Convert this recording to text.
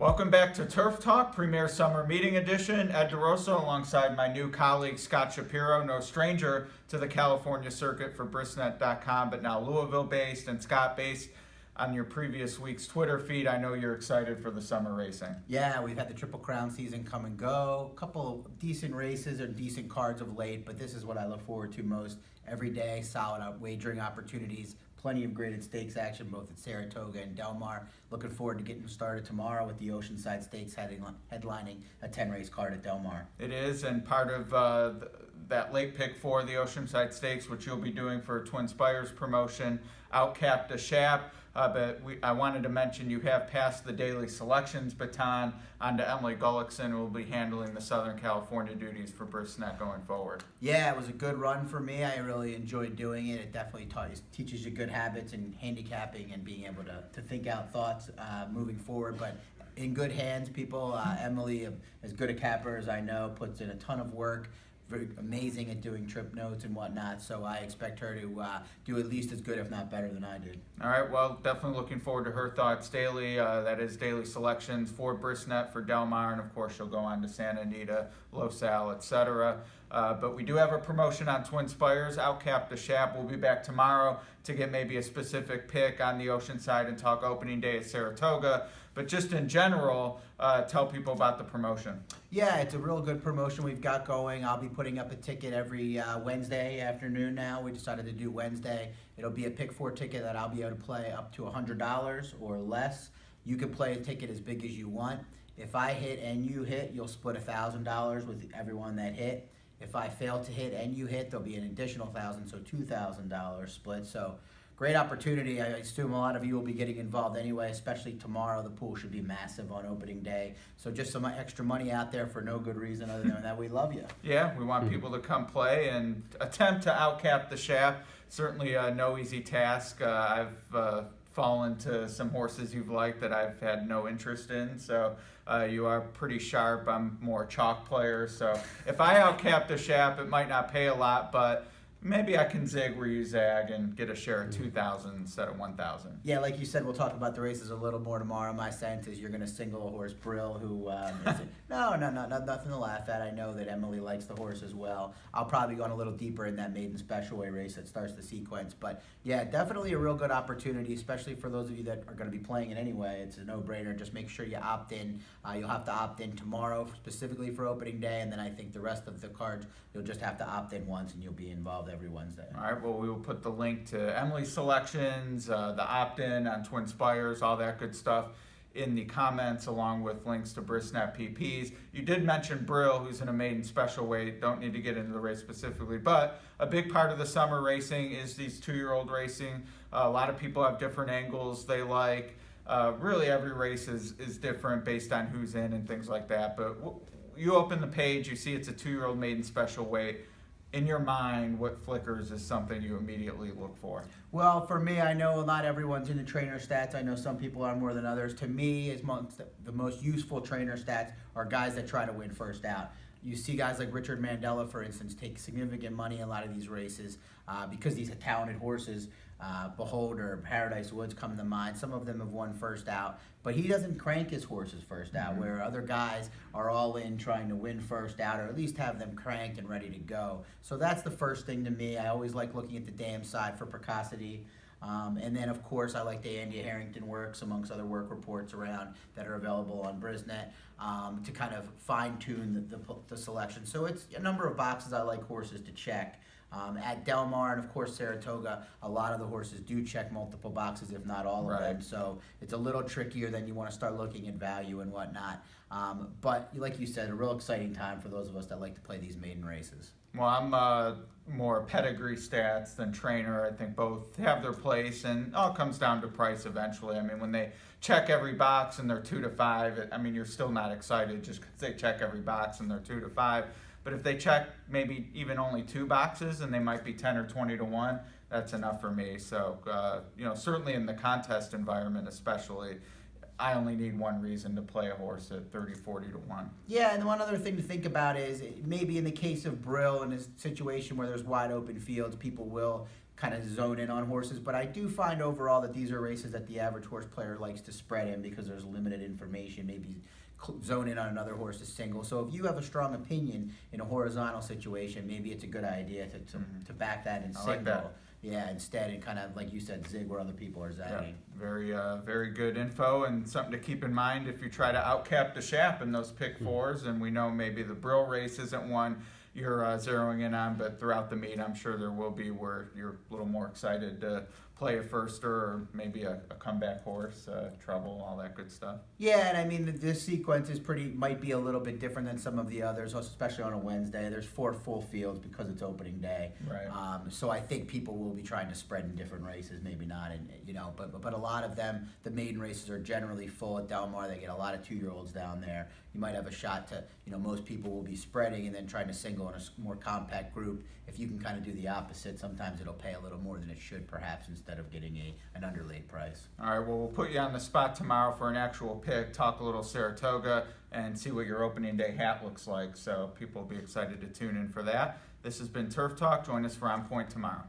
Welcome back to Turf Talk, Premier Summer Meeting Edition. Ed DeRosa alongside my new colleague Scott Shapiro, no stranger to the California circuit for Brisnet.com, but now Louisville-based, and Scott, based on your previous week's Twitter feed. I know you're excited for the summer racing. Yeah, we've had the Triple Crown season come and go. A couple of decent races or decent cards of late, but this is what I look forward to most. Every day, solid wagering opportunities. Plenty of graded stakes action both at Saratoga and Del Mar. Looking forward to getting started tomorrow with the Oceanside Stakes headlining a 10-race card at Del Mar. It is, and part of that late pick for the Oceanside Stakes, which you'll be doing for Twin Spires promotion, Out Cap Da Shap. But I wanted to mention you have passed the daily selections baton on to Emily Gullickson, who will be handling the Southern California duties for Brisnet going forward. Yeah, it was a good run for me. I really enjoyed doing it. It definitely teaches you good habits in handicapping and being able to think out thoughts moving forward. But in good hands, people. Emily, as good a capper as I know, puts in a ton of work. Very amazing at doing trip notes and whatnot, so I expect her to do at least as good, if not better, than I did. All right, well, definitely looking forward to her thoughts daily. That is daily selections for Brisnet, for Del Mar, and of course she'll go on to Santa Anita, Los Al, etc. But we do have a promotion on Twin Spires, Out Cap Da Shap. We'll be back tomorrow to get maybe a specific pick on the Oceanside and talk opening day at Saratoga. But just in general, tell people about the promotion. Yeah, it's a real good promotion we've got going. I'll be putting up a ticket every Wednesday afternoon now. We decided to do Wednesday. It'll be a pick four ticket that I'll be able to play up to $100 or less. You can play a ticket as big as you want. If I hit and you hit, you'll split $1,000 with everyone that hit. If I fail to hit and you hit, there'll be an additional $1,000, so $2,000 split. So great opportunity. I assume a lot of you will be getting involved anyway, especially tomorrow. The pool should be massive on opening day. So just some extra money out there for no good reason other than that we love you. Yeah, we want people to come play and attempt to outcap the Shap. Certainly no easy task. I've fallen to some horses you've liked that I've had no interest in. So you are pretty sharp. I'm more a chalk player. So if I outcap the Shap, it might not pay a lot, but maybe I can zig where you zag and get a share of 2,000 instead of 1,000. Yeah, like you said, we'll talk about the races a little more tomorrow. My sense is you're going to single a horse, Brill, who nothing to laugh at. I know that Emily likes the horse as well. I'll probably go on a little deeper in that maiden special weight race that starts the sequence. But yeah, definitely a real good opportunity, especially for those of you that are going to be playing it anyway. It's a no-brainer. Just make sure you opt in. You'll have to opt in tomorrow specifically for opening day, and then I think the rest of the cards you'll just have to opt in once and you'll be involved every Wednesday. All right, well, we will put the link to Emily's selections, the opt-in on Twin Spires, all that good stuff in the comments, along with links to Brisnet PPs. You did mention Brill, who's in a maiden special weight. Don't need to get into the race specifically, but a big part of the summer racing is these two-year-old racing. A lot of people have different angles they like. Really, every race is different based on who's in and things like that. But you open the page, you see it's a two-year-old maiden special weight. In your mind, what flickers is something you immediately look for? Well, for me, I know not everyone's into trainer stats. I know some people are more than others. To me, the most useful trainer stats are guys that try to win first out. You see guys like Richard Mandela, for instance, take significant money in a lot of these races because these talented horses, Beholder, Paradise Woods come to mind. Some of them have won first out, but he doesn't crank his horses first out, where other guys are all in trying to win first out, or at least have them cranked and ready to go. So that's the first thing to me. I always like looking at the dam side for precocity. And then, of course, I like the Andy Harrington works, amongst other work reports around that are available on Brisnet, to kind of fine-tune the selection. So it's a number of boxes I like horses to check. At Del Mar and, of course, Saratoga, a lot of the horses do check multiple boxes, if not all of them. So it's a little trickier than you want to start looking at value and whatnot. But like you said, a real exciting time for those of us that like to play these maiden races. Well, I'm more pedigree stats than trainer. I think both have their place, and it all comes down to price eventually. I mean, when they check every box and they're 2 to 5, I mean, you're still not excited just because they check every box and they're 2 to 5. But if they check maybe even only 2 boxes and they might be 10 or 20 to 1, that's enough for me. So, certainly in the contest environment especially, I only need one reason to play a horse at 30, 40 to 1. Yeah, and one other thing to think about is maybe in the case of Brill, in a situation where there's wide open fields, people will kind of zone in on horses, but I do find overall that these are races that the average horse player likes to spread in because there's limited information, maybe zone in on another horse to single. So if you have a strong opinion in a horizontal situation, maybe it's a good idea to back that in single. Like that. Yeah, instead and kind of, like you said, zig where other people are zagging. Yeah, very good info and something to keep in mind if you try to Out Cap Da Shap in those pick fours, and we know maybe the Brill race isn't one you're zeroing in on, but throughout the meet I'm sure there will be where you're a little more excited to play a firster or maybe a comeback horse, trouble, all that good stuff. Yeah, and I mean this sequence is might be a little bit different than some of the others, especially on a Wednesday. There's 4 full fields because it's opening day. Right. So I think people will be trying to spread in different races, maybe not, and but a lot of them, the maiden races are generally full at Del Mar. They get a lot of 2-year-olds down there. You might have a shot to, most people will be spreading and then trying to single in a more compact group. If you can kind of do the opposite, sometimes it'll pay a little more than it should, perhaps, instead of getting an underlaid price. All right, well, we'll put you on the spot tomorrow for an actual pick, talk a little Saratoga, and see what your opening day hat looks like. So people will be excited to tune in for that. This has been Turf Talk. Join us for On Point tomorrow.